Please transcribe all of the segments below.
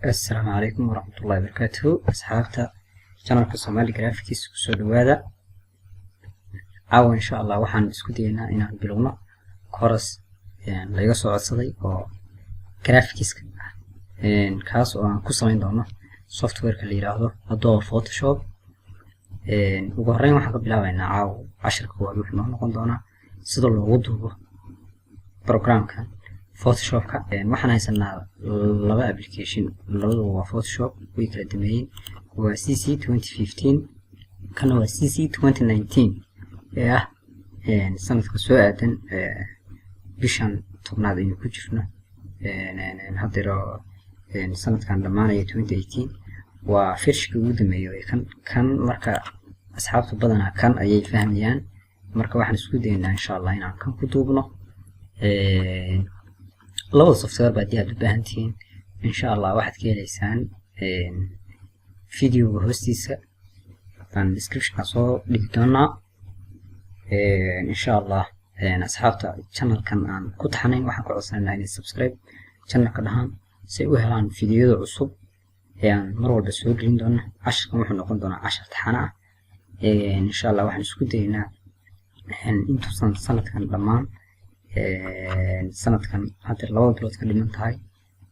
السلام عليكم ورحمة الله وبركاته. أصحابتا channelka Somali Graphics kusoo dhawaada. Caawa insha Allah waxaan isku dayeynaa inaan bilowno course laga soo codsaday oo graphics kaas oo aan ku samayn doono software-ka la yiraahdo Adobe Photoshop. ugu horreyn waxaan ka bilaabaynaa caawa casharka wuxuu noqon doonaa sida loogu duubo programka Photoshop-ka. waxaan haysanaa laba application, labadu waa Photoshop way kala dumeeyeen. waa CC 2015 kana waa CC 2019 ee ah sanadka soo aadan bishan tobnaad aynu ku jirno. hadda sanadkan dhamaanaya 2018 waa firshka ugu dambeeyo kan marka asxaabta badanaa kan ayay fahmayaan. marka waxaan isku dayeynaa insha Allah inaan kan ku duubno. labada software baad u baahan tihiin insha Allah waxaad ka helaysaan video hoostiisa aan description soo dhigi doonaa. insha Allah asxaabta channelkan aan ku taxanayn waxaan ku codsanaynaa inay subscribe channelka dhahaan si u helaan fiidiyoada cusub ee aan mar walba soo gelin doono. casharkan wuxuu noqon doonaa cashar taxane ah. insha Allah waxaan isku dayeynaa intuusan sanadkan dhammaan sanadkan hadda 2 bilood ka dhiman tahay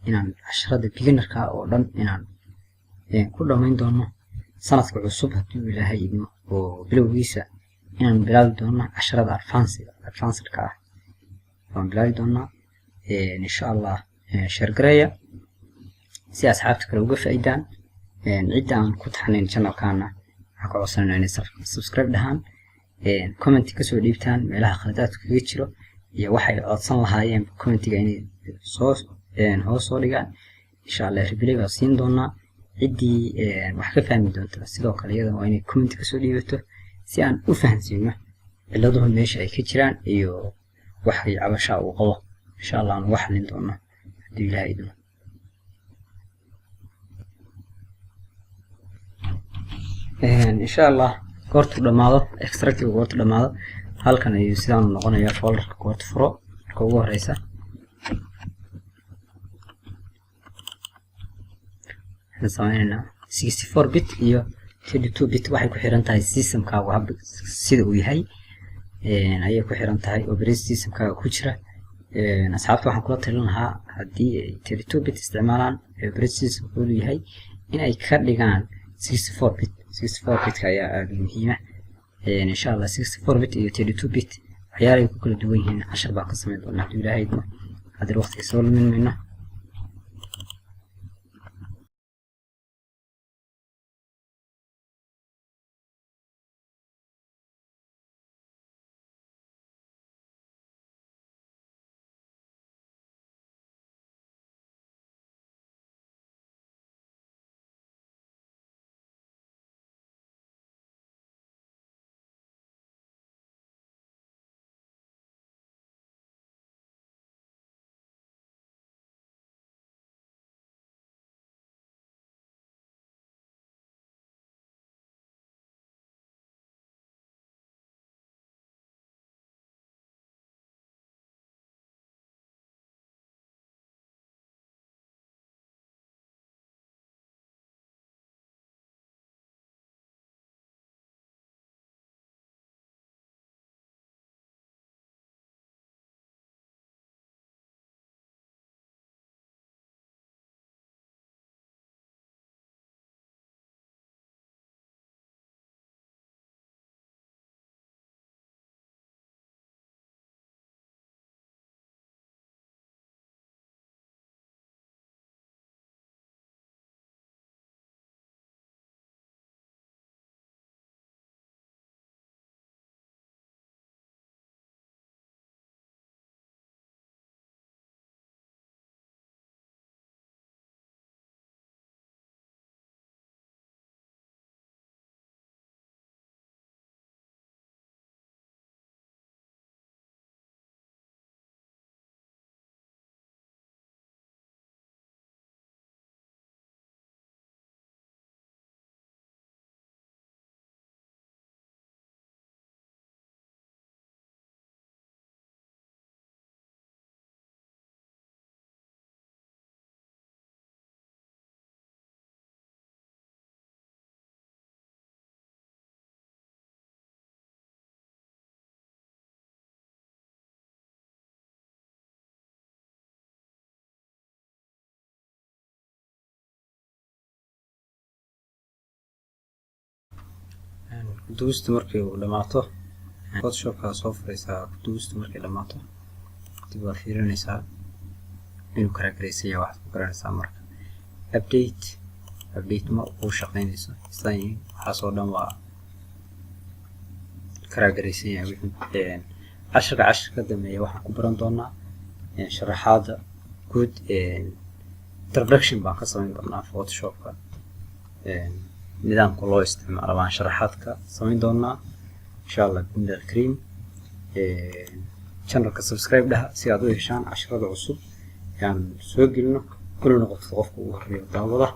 inaan casharada beginnerka oo dhan inaan ku dhamayn doono. sanadka cusub haddii Ilaahay idmo oo bilowgiisa inaan bilaabi doono casharada advanced-ka ah waan bilaabi doonaa. insha Allah share gareeya si asxaabta kale uga faa'iidaan. cidda aan ku taxanayn channelkana waxaan ku codsanaynaa inay subscribe dhahaan, comment ka soo dhiibtaan meelaha khaladaadku kaga jiro iyo waxay codsan lahaayeen commentiga inay hoos soo dhigaan. insha Allah reply baan siin doonaa ciddii wax ka fahmi doonta. sidoo kale iyada waa inay comment ka soo dhiibato si aan u fahansiino ciladuhu meesha ay ka jiraan iyo waxay cabasha uu qabo. insha Allah aan wax xalin doono haddii Ilaahay idmo. insha Allah goortu dhamaado extractive goortu dhamaado halkan ayuu sidaan noqonayaa folderka goortu furo. marka ugu horeysa waxaan samaynaynaa 64 bit iyo 32 bit waxay ku xiran tahay systemkaaga hab sida uu yahay ayay ku xiran tahay operating systemkaaga ku jira. asxaabta waxaan kula talin lahaa haddii ay 32 bit isticmaalaan operating systemkoodu yahay in ay ka dhigaan 64 bit. 64 bit ayaa aad muhiim ah. insha Allah 64 bit iyo 32 bit waxyaalaha ay ku kala duwan yihiin cashar baan ka samayn doonaa haddii Ilaahay idmo. hadda waqtiga soo lumin mayno. duusta markii uu dhamaato Photoshopka soo furaysaa duusta markii dhamaato dib waa fiirinaysaa inuu karaakaraysan yahay waxaad ku garanaysaa marka update ma uu shaqaynayso islaan waxaasoo dhan waa karaakaraysan yahay wixii casharka dambeeya waxaan ku baran doonaa sharaxaada guud introduction baan ka samayn doonaa Photoshopka nidaamka loo isticmaalo baan sharaxaadka samayn doonaa insha Allah bindal cream channelka subscribe dhaha si aad u heshaan casharada cusub yaan soo gelino kullu noqoto qofka ugu horeeyo daawada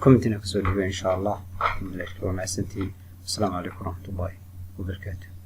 commentina ka soo dhigo insha Allah. Assalamu alaykum warahmatullahi wabarakatuh.